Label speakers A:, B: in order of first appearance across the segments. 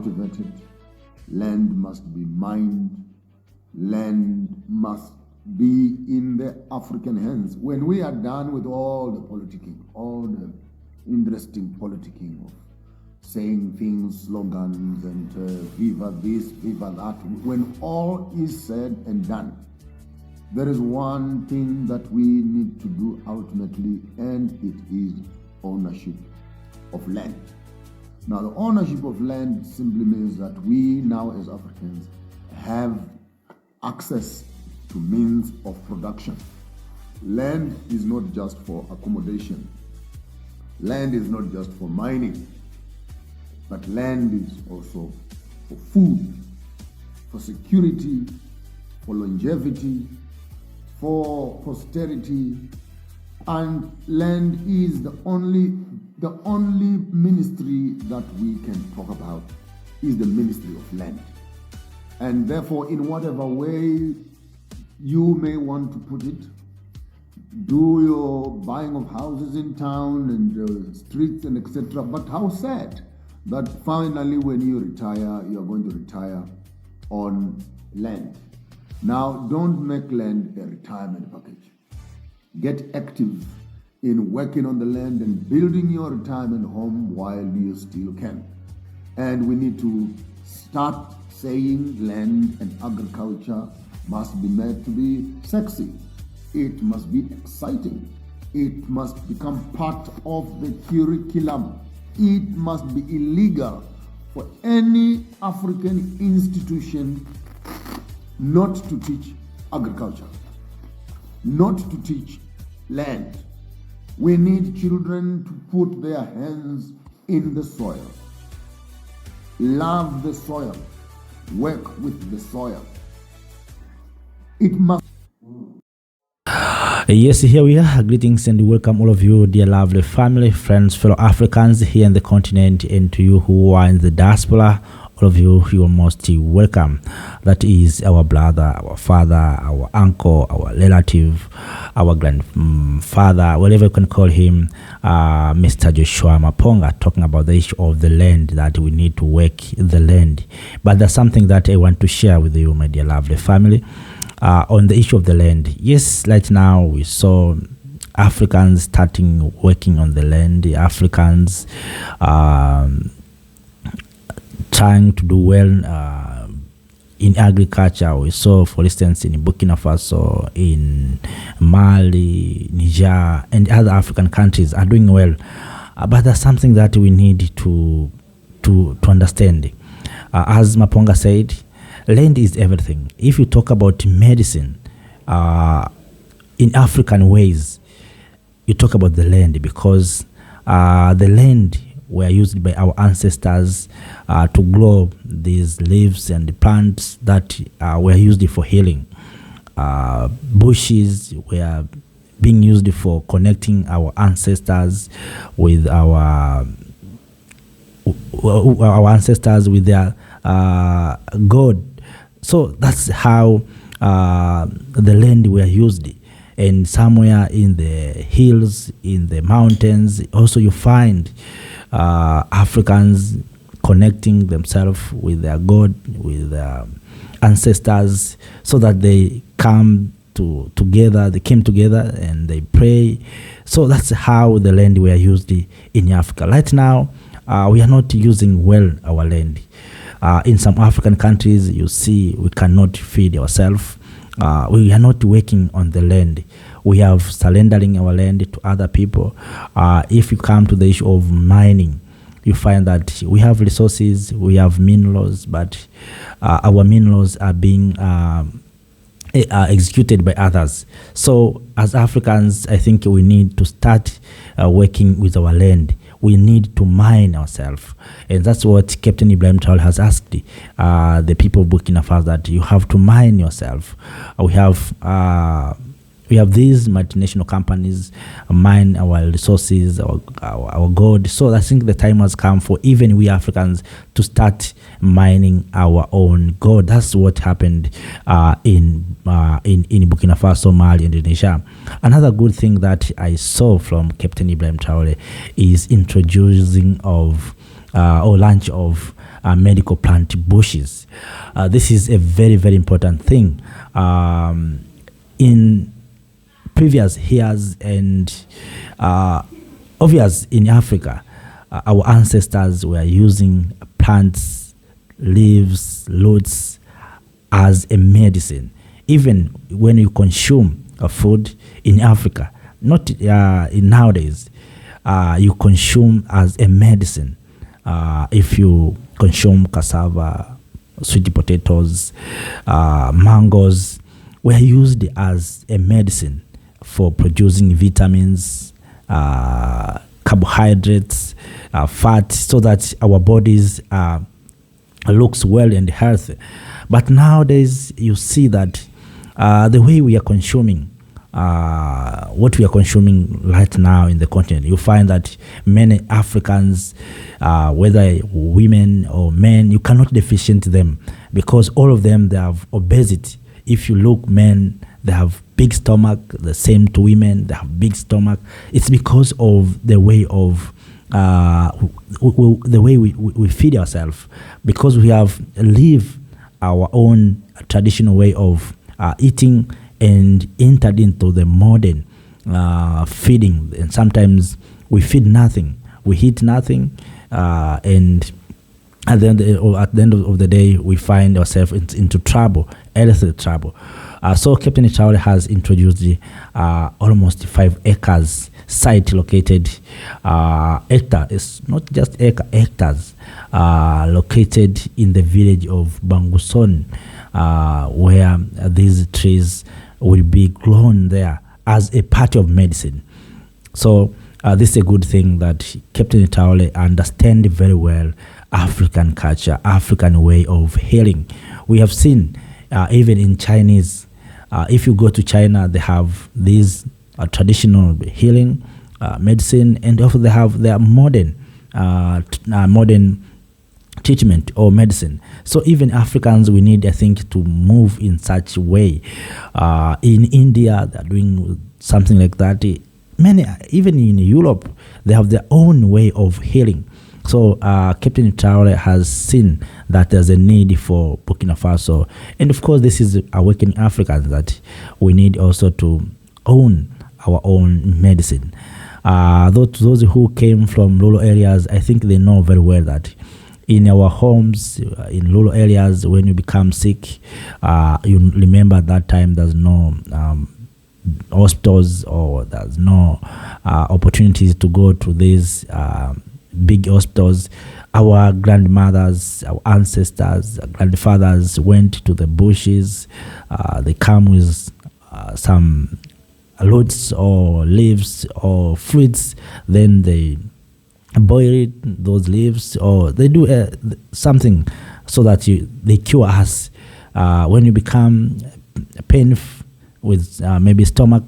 A: cultivated, land must be mined, land must be in the African hands. When we are done with all the politicking, all the interesting politicking of saying things, slogans, and viva this, viva that, when all is said and done, there is one thing that we need to do ultimately, and it is ownership of land. Now, the ownership of land simply means that we now as Africans have access to means of production. Land is not just for accommodation. Land is not just for mining, but land is also for food, for security, for longevity, for posterity, and land is the only ministry that we can talk about is the ministry of land. And therefore, in whatever way you may want to put it, do your buying of houses in town and streets and etc. But how sad that finally when you retire, you are going to retire on land. Now, don't make land a retirement package. Get active in working on the land and building your retirement home while you still can. And we need to start saying land and agriculture must be made to be sexy. It must be exciting. It must become part of the curriculum. It must be illegal for any African institution not to teach agriculture, not to teach land. We need children to put their hands in the soil, love the soil, work with the soil. It must.
B: Yes, here we are. Greetings and welcome all of you, dear lovely family, friends, fellow Africans here in the continent, and to you who are in the diaspora. All of you, you are most welcome. That is our brother, our father, our uncle, our relative, our grandfather, whatever you can call him, Mr. Joshua Maponga, talking about the issue of the land, that we need to work the land. But there's something that I want to share with you, my dear lovely family, on the issue of the land. Yes, right now we saw Africans starting working on the land, the Africans trying to do well in agriculture. We saw, for instance, in Burkina Faso, in Mali, Niger, and other African countries are doing well. But there's something that we need to understand. As Maponga said, land is everything. If you talk about medicine in African ways, you talk about the land, because the land were used by our ancestors to grow these leaves and the plants that were used for healing. Bushes were being used for connecting our ancestors with our ancestors with their God. So that's how the land were used. And somewhere in the hills, in the mountains, also you find Africans connecting themselves with their God, with their ancestors, so that they came together and they pray. So that's how the land were used in Africa. Right now, we are not using well our land. In some African countries, you see, we cannot feed ourselves. We are not working on the land. We have surrendering our land to other people. If you come to the issue of mining, you find that we have resources, we have minerals, but our minerals are being executed by others. So as Africans, I think we need to start working with our land. We need to mine ourselves. And that's what Captain Ibrahim Traoré has asked the people of Burkina Faso, that you have to mine yourself. We have these multinational companies mine our resources, our gold. So I think the time has come for even we Africans to start mining our own gold. That's what happened in Burkina Faso, Mali, Indonesia. Another good thing that I saw from Captain Ibrahim Traoré is introducing of or launch of medical plant bushes. This is a very, very important thing. In previous years and obvious in Africa, our ancestors were using plants, leaves, roots as a medicine. Even when you consume food in Africa, not in nowadays, you consume as a medicine. If you consume cassava, sweet potatoes, mangoes, were used as a medicine for producing vitamins, carbohydrates, fat, so that our bodies looks well and healthy. But nowadays, you see that the way we are consuming, what we are consuming right now in the continent, you find that many Africans, whether women or men, you cannot differentiate them, because all of them, they have obesity. If you look, men, they have big stomach. The same to women, they have big stomach. It's because of the way of the way we feed ourselves, because we have lived our own traditional way of eating and entered into the modern feeding. And sometimes we feed nothing, we eat nothing, and at the end of the day, we find ourselves into trouble, health trouble. So Captain Traoré has introduced almost 5 acres site located, hectare, it's not just hectares, located in the village of Banguson, where these trees will be grown there as a part of medicine. So this is a good thing that Captain Traoré understands very well African culture, African way of healing. We have seen even in Chinese, if you go to China, they have these traditional healing medicine, and also they have their modern treatment or medicine. So even Africans, we need, I think, to move in such a way. In India, they're doing something like that. Many, even in Europe, they have their own way of healing. So Captain Traoré has seen that there's a need for Burkina Faso. And of course, this is awakening Africans that we need also to own our own medicine. Those who came from rural areas, I think they know very well that in our homes, in rural areas, when you become sick, you remember at that time there's no hospitals, or there's no opportunities to go to these big hospitals. Our grandmothers, our ancestors, grandfathers went to the bushes. They come with some roots or leaves or fruits, then they boil it, those leaves, or they do something so that they cure us. When you become pain with maybe stomach,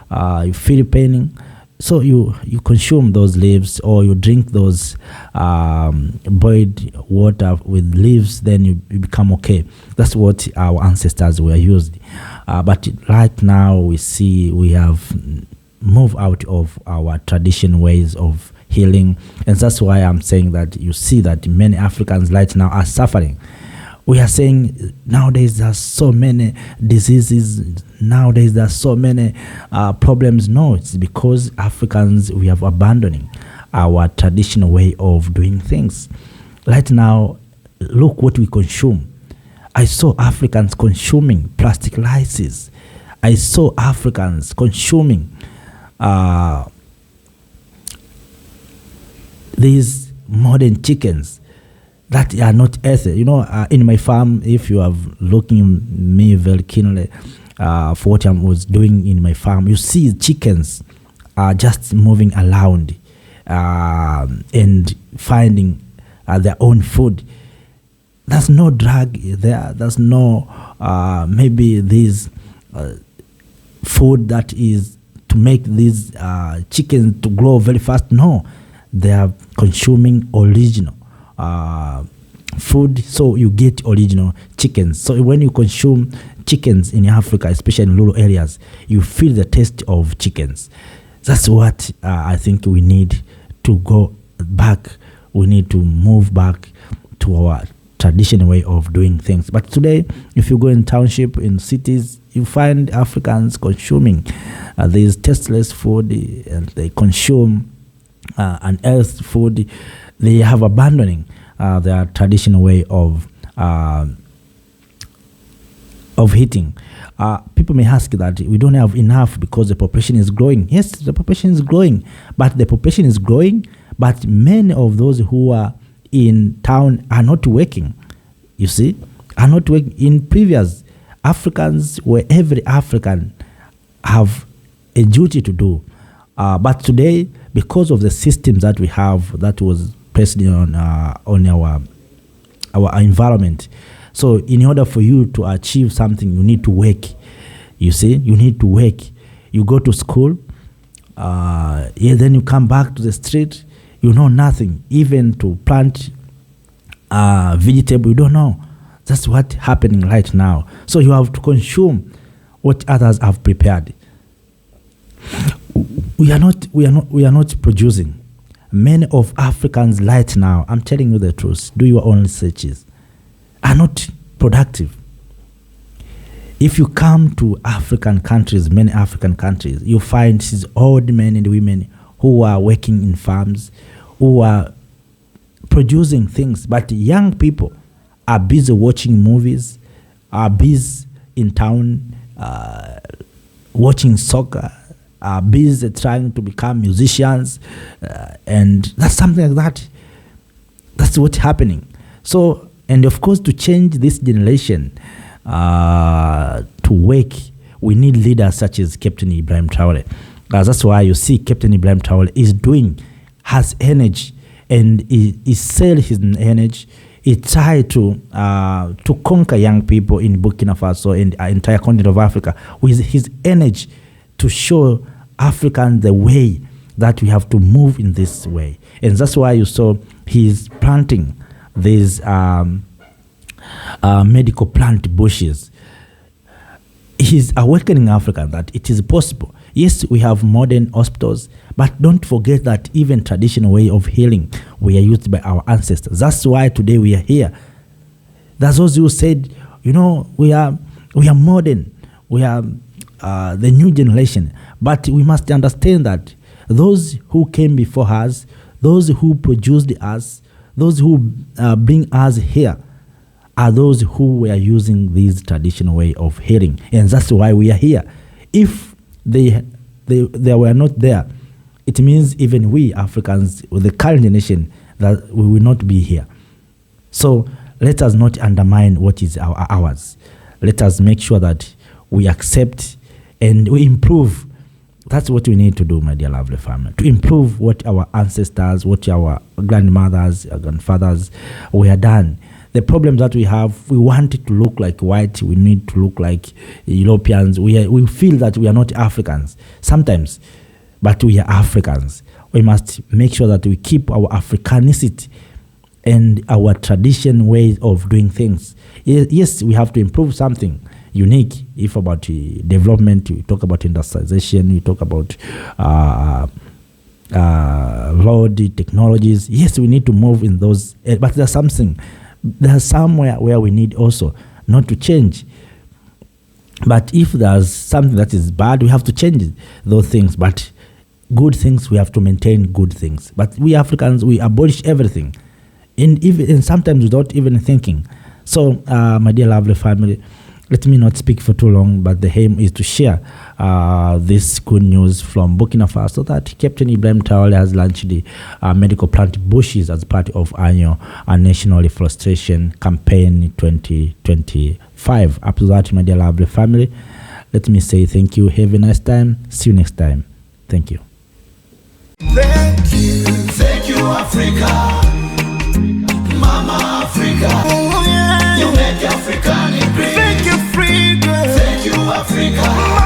B: you feel paining, so you consume those leaves, or you drink those boiled water with leaves, then you become okay. That's what our ancestors were used. But right now we see we have moved out of our traditional ways of healing, and that's why I'm saying that you see that many Africans right now are suffering. We are saying nowadays there's so many diseases, nowadays there's so many problems. No, it's because Africans, we have abandoning our traditional way of doing things. Right now, look what we consume. I saw Africans consuming plastic rices. I saw Africans consuming these modern chickens that are not healthy. You know, in my farm, if you have looking me very keenly for what I was doing in my farm, you see chickens are just moving around and finding their own food. There's no drug there. There's no maybe this food that is to make these chickens to grow very fast. No, they are consuming original food, so you get original chickens. So when you consume chickens in Africa, especially in rural areas, you feel the taste of chickens. That's what I think we need to go back. We need to move back to our traditional way of doing things. But today, if you go in township, in cities, you find Africans consuming these tasteless food, and they consume unearthed food. They have abandoning their traditional way of eating. People may ask that we don't have enough because the population is growing. Yes, the population is growing, but many of those who are in town are not working. You see, are not working. In previous Africans, where every African have a duty to do, but today, because of the systems that we have, that was placed on our environment. So in order for you to achieve something, you need to work. You see, you need to work. You go to school, then you come back to the street, you know nothing. Even to plant vegetable, you don't know. That's what's happening right now. So you have to consume what others have prepared. We are not producing. Many of Africans right now, I'm telling you the truth, do your own researches, are not productive. If you come to African countries, many African countries, you find these old men and women who are working in farms, who are producing things, but young people are busy watching movies, are busy in town watching soccer, are busy trying to become musicians, and that's something like that. That's what's happening. So, and of course, to change this generation to work, we need leaders such as Captain Ibrahim Traoré. That's why you see Captain Ibrahim Traoré has energy, and he sells his energy. He tried to conquer young people in Burkina Faso and the entire continent of Africa with his energy, to show Africans the way that we have to move in this way. And that's why you saw he's planting these medical plant bushes. He's awakening Africa that it is possible. Yes, we have modern hospitals, but don't forget that even traditional way of healing were used by our ancestors. That's why today we are here. That's those who said, we are modern, we are the new generation, but we must understand that those who came before us, those who produced us, those who bring us here, are those who were using this traditional way of healing, and that's why we are here. If they were not there, it means even we Africans, with the current generation, that we will not be here. So let us not undermine what is ours. Let us make sure that we accept and we improve. That's what we need to do, my dear lovely family, to improve what our ancestors, what our grandmothers, our grandfathers were done. The problem that we have, we want it to look like white, we need to look like Europeans. We feel that we are not Africans sometimes, but we are Africans. We must make sure that we keep our Africanicity and our tradition ways of doing things. Yes, we have to improve something unique. If about development, we talk about industrialization, we talk about road technologies. Yes, we need to move in those, but there's somewhere where we need also not to change. But if there's something that is bad, we have to change those things. But good things, we have to maintain good things. But we Africans, we abolish everything, and sometimes without even thinking. So, my dear lovely family, let me not speak for too long, but the aim is to share this good news from Burkina Faso that Captain Ibrahim Traoré has launched the medical plant bushes as part of annual National Reforestation Campaign 2025. Up to that, my dear lovely family, let me say thank you. Have a nice time. See you next time. Thank you.
C: Thank you, Africa, Mama Africa. Oh, yeah. You make African great. Thank you, Africa.